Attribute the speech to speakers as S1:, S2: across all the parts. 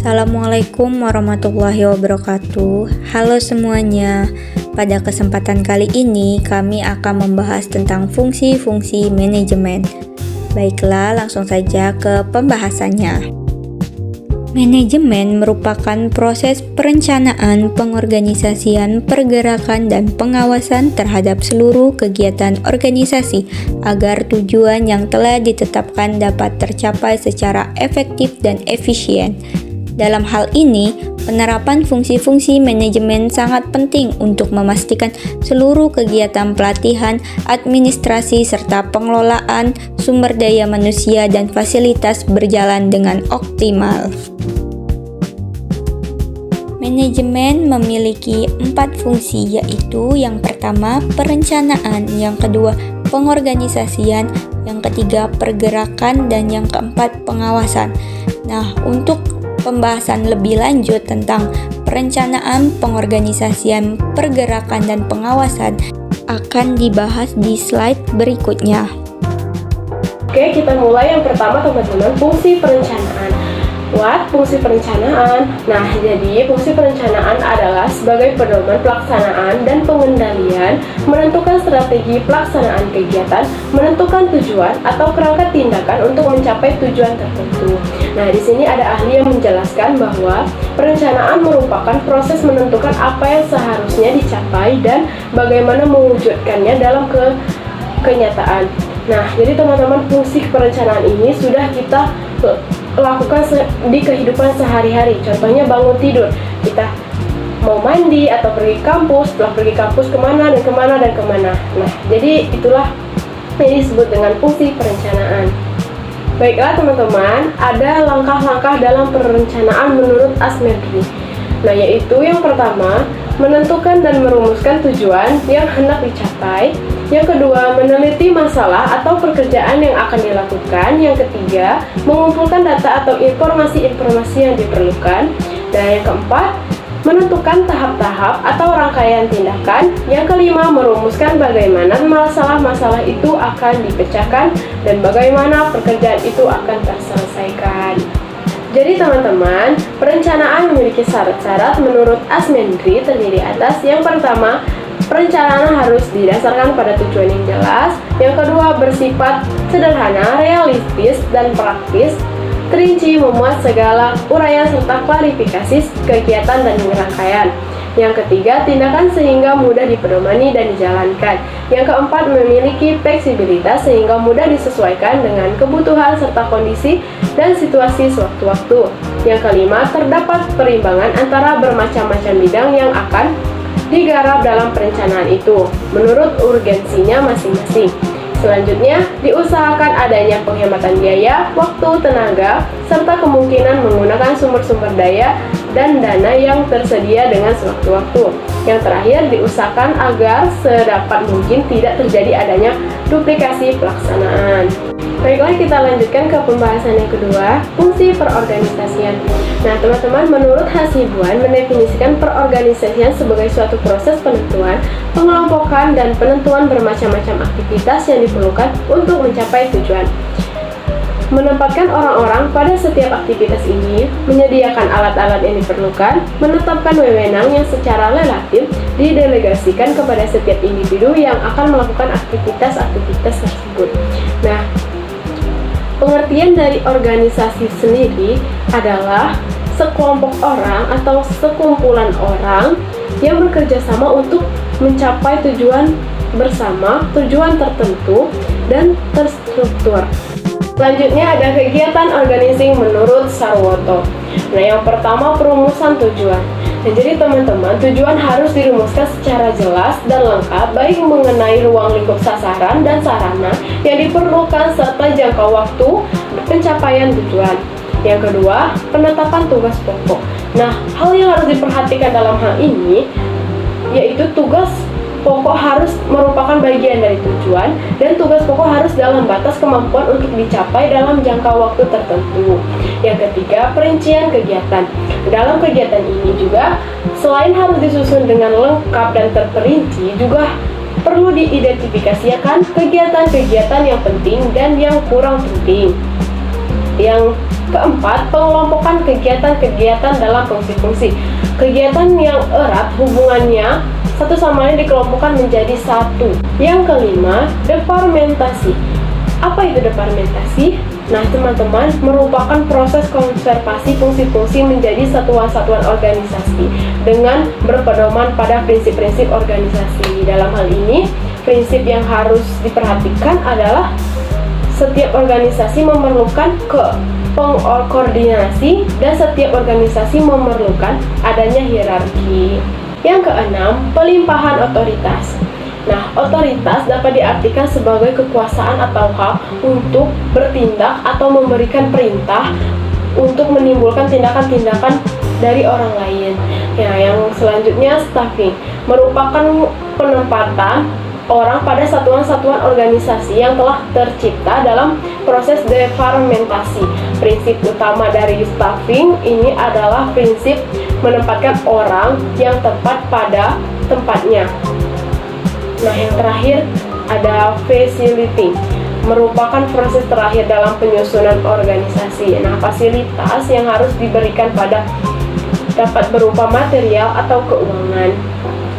S1: Assalamualaikum warahmatullahi wabarakatuh. Halo semuanya. Pada kesempatan kali ini kami akan membahas tentang fungsi-fungsi manajemen. Baiklah, langsung saja ke pembahasannya. Manajemen merupakan proses perencanaan, pengorganisasian, pergerakan, dan pengawasan terhadap seluruh kegiatan organisasi agar tujuan yang telah ditetapkan dapat tercapai secara efektif dan efisien. Dalam hal ini, penerapan fungsi-fungsi manajemen sangat penting untuk memastikan seluruh kegiatan pelatihan, administrasi, serta pengelolaan sumber daya manusia dan fasilitas berjalan dengan optimal. Manajemen memiliki 4 fungsi, yaitu yang pertama perencanaan, yang kedua pengorganisasian, yang ketiga pergerakan, dan yang keempat pengawasan. Nah, untuk pembahasan lebih lanjut tentang perencanaan, pengorganisasian, pergerakan, dan pengawasan akan dibahas di slide berikutnya.
S2: Oke, kita mulai yang pertama teman-teman, fungsi perencanaan. Fungsi perencanaan. Nah, jadi fungsi perencanaan adalah sebagai pedoman pelaksanaan dan pengendalian, menentukan strategi pelaksanaan kegiatan, menentukan tujuan atau kerangka tindakan untuk mencapai tujuan tertentu. Nah, di sini ada ahli yang menjelaskan bahwa perencanaan merupakan proses menentukan apa yang seharusnya dicapai dan bagaimana mewujudkannya dalam kenyataan. Nah, jadi teman-teman, fungsi perencanaan ini sudah kita lakukan di kehidupan sehari-hari. Contohnya bangun tidur, kita mau mandi atau pergi kampus, setelah pergi kampus kemana dan kemana dan kemana. Nah, jadi itulah yang disebut dengan fungsi perencanaan. Baiklah teman-teman, ada langkah-langkah dalam perencanaan menurut Asmendri. Nah, yaitu yang pertama, menentukan dan merumuskan tujuan yang hendak dicapai. Yang kedua, meneliti masalah atau pekerjaan yang akan dilakukan. Yang ketiga, mengumpulkan data atau informasi-informasi yang diperlukan. Dan yang keempat, menentukan tahap-tahap atau rangkaian tindakan. Yang kelima, merumuskan bagaimana masalah-masalah itu akan dipecahkan dan bagaimana pekerjaan itu akan terselesaikan. Jadi teman-teman, perencanaan memiliki syarat-syarat menurut Asmendri terdiri atas yang pertama, perencanaan harus didasarkan pada tujuan yang jelas. Yang kedua, bersifat sederhana, realistis, dan praktis, terinci, memuat segala uraian serta klarifikasi kegiatan dan rangkaian. Yang ketiga, tindakan sehingga mudah dipedomani dan dijalankan. Yang keempat, memiliki fleksibilitas sehingga mudah disesuaikan dengan kebutuhan serta kondisi dan situasi sewaktu-waktu. Yang kelima, terdapat perimbangan antara bermacam-macam bidang yang akan digarap dalam perencanaan itu menurut urgensinya masing-masing. Selanjutnya, diusahakan adanya penghematan biaya, waktu, tenaga, serta kemungkinan menggunakan sumber-sumber daya dan dana yang tersedia dengan sewaktu-waktu. Yang terakhir, diusahakan agar sedapat mungkin tidak terjadi adanya duplikasi pelaksanaan. Baiklah, kita lanjutkan ke pembahasan yang kedua, fungsi perorganisasian. Nah, teman-teman, menurut Hasibuan mendefinisikan perorganisasian sebagai suatu proses penentuan, pengelompokan, dan penentuan bermacam-macam aktivitas yang diperlukan untuk mencapai tujuan. Menempatkan orang-orang pada setiap aktivitas ini, menyediakan alat-alat yang diperlukan, menetapkan wewenang yang secara relatif didelegasikan kepada setiap individu yang akan melakukan aktivitas-aktivitas tersebut. Nah, pengertian dari organisasi sendiri adalah sekelompok orang atau sekumpulan orang yang bekerja sama untuk mencapai tujuan bersama, tujuan tertentu, dan terstruktur. Selanjutnya ada kegiatan organizing menurut Sarwoto. Nah, yang pertama perumusan tujuan. Nah, jadi teman-teman, tujuan harus dirumuskan secara jelas dan lengkap, baik mengenai ruang lingkup sasaran dan sarana yang diperlukan serta jangka waktu pencapaian tujuan. Yang kedua, penetapan tugas pokok. Nah, hal yang harus diperhatikan dalam hal ini yaitu tugas pokok harus merupakan bagian dari tujuan dan tugas pokok harus dalam batas kemampuan untuk dicapai dalam jangka waktu tertentu. Yang ketiga, perincian kegiatan. Dalam kegiatan ini juga selain harus disusun dengan lengkap dan terperinci, juga perlu diidentifikasikan kegiatan-kegiatan yang penting dan yang kurang penting. Yang keempat, pengelompokan kegiatan-kegiatan dalam fungsi-fungsi. Kegiatan yang erat hubungannya satu sama lain dikelompokkan menjadi satu. Yang kelima, departementasi. Apa itu departementasi? Nah, teman-teman, merupakan proses konservasi fungsi-fungsi menjadi satuan-satuan organisasi dengan berpedoman pada prinsip-prinsip organisasi. Dalam hal ini, prinsip yang harus diperhatikan adalah setiap organisasi memerlukan koordinasi dan setiap organisasi memerlukan adanya hierarki. Yang keenam, pelimpahan otoritas. Nah, otoritas dapat diartikan sebagai kekuasaan atau hak untuk bertindak atau memberikan perintah untuk menimbulkan tindakan-tindakan dari orang lain. Ya, yang selanjutnya staffing merupakan penempatan orang pada satuan-satuan organisasi yang telah tercipta dalam proses departementasi. Prinsip utama dari staffing ini adalah prinsip menempatkan orang yang tepat pada tempatnya. Nah, yang terakhir ada facility, merupakan proses terakhir dalam penyusunan organisasi. Nah, fasilitas yang harus diberikan dapat berupa material atau keuangan.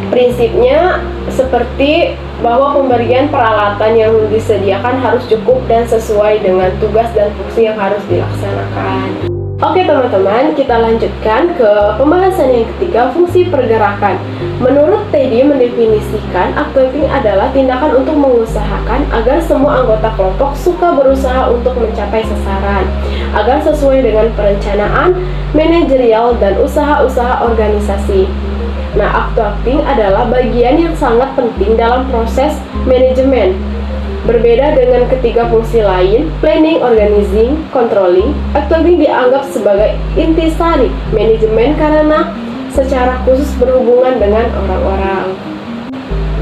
S2: Prinsipnya seperti bahwa pemberian peralatan yang disediakan harus cukup dan sesuai dengan tugas dan fungsi yang harus dilaksanakan. Oke teman-teman, kita lanjutkan ke pembahasan yang ketiga, fungsi pergerakan. Menurut Teddy mendefinisikan, activating adalah tindakan untuk mengusahakan agar semua anggota kelompok suka berusaha untuk mencapai sasaran, agar sesuai dengan perencanaan, manajerial, dan usaha-usaha organisasi. Nah, activating adalah bagian yang sangat penting dalam proses manajemen. Berbeda dengan ketiga fungsi lain, planning, organizing, controlling, activating dianggap sebagai intisari manajemen karena secara khusus berhubungan dengan orang-orang.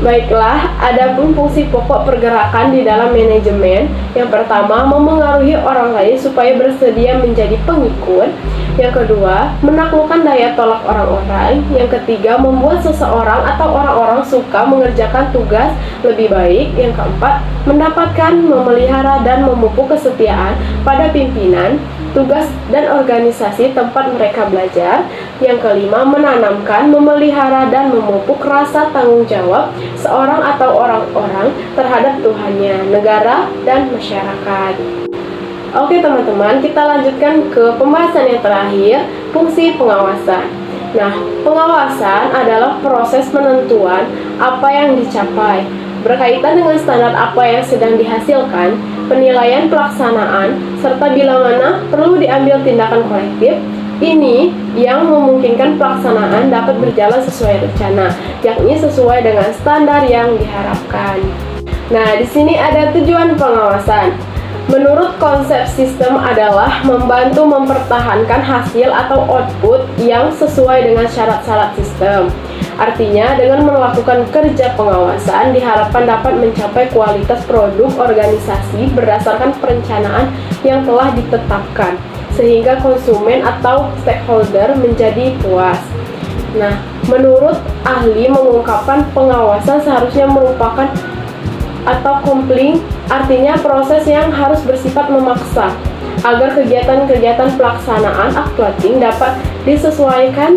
S2: Baiklah, adapun fungsi pokok pergerakan di dalam manajemen. Yang pertama, memengaruhi orang lain supaya bersedia menjadi pengikut. Yang kedua, menaklukkan daya tolak orang-orang. Yang ketiga, membuat seseorang atau orang-orang suka mengerjakan tugas lebih baik. Yang keempat, mendapatkan, memelihara, dan memupuk kesetiaan pada pimpinan, tugas, dan organisasi tempat mereka belajar. Yang kelima, menanamkan, memelihara, dan memupuk rasa tanggung jawab seorang atau orang-orang terhadap Tuhannya, negara, dan masyarakat. Oke teman-teman, kita lanjutkan ke pembahasan yang terakhir, fungsi pengawasan. Nah, pengawasan adalah proses penentuan apa yang dicapai, berkaitan dengan standar apa yang sedang dihasilkan, penilaian pelaksanaan, serta bila mana perlu diambil tindakan korektif. Ini yang memungkinkan pelaksanaan dapat berjalan sesuai rencana, yakni sesuai dengan standar yang diharapkan. Nah, di sini ada tujuan pengawasan. Menurut konsep sistem adalah membantu mempertahankan hasil atau output yang sesuai dengan syarat-syarat sistem. Artinya, dengan melakukan kerja pengawasan diharapkan dapat mencapai kualitas produk organisasi berdasarkan perencanaan yang telah ditetapkan, sehingga konsumen atau stakeholder menjadi puas. Nah, menurut ahli mengungkapkan pengawasan seharusnya merupakan atau compelling, artinya proses yang harus bersifat memaksa agar kegiatan-kegiatan pelaksanaan activating dapat disesuaikan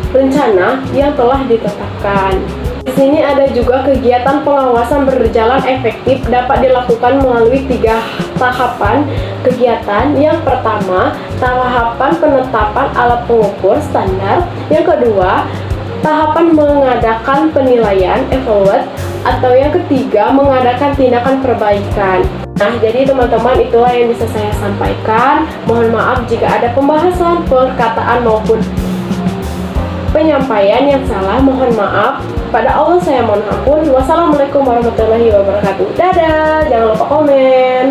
S2: rencana yang telah ditetapkan. Di sini ada juga kegiatan pengawasan berjalan efektif dapat dilakukan melalui 3 tahapan kegiatan. Yang pertama, tahapan penetapan alat pengukur standar. Yang kedua, tahapan mengadakan penilaian evaluate, atau yang ketiga, mengadakan tindakan perbaikan. Nah, jadi teman-teman, itulah yang bisa saya sampaikan. Mohon maaf jika ada pembahasan, perkataan maupun penyampaian yang salah. Mohon maaf. Pada Allah saya mohon ampun. Wassalamualaikum warahmatullahi wabarakatuh. Dadah, jangan lupa komen.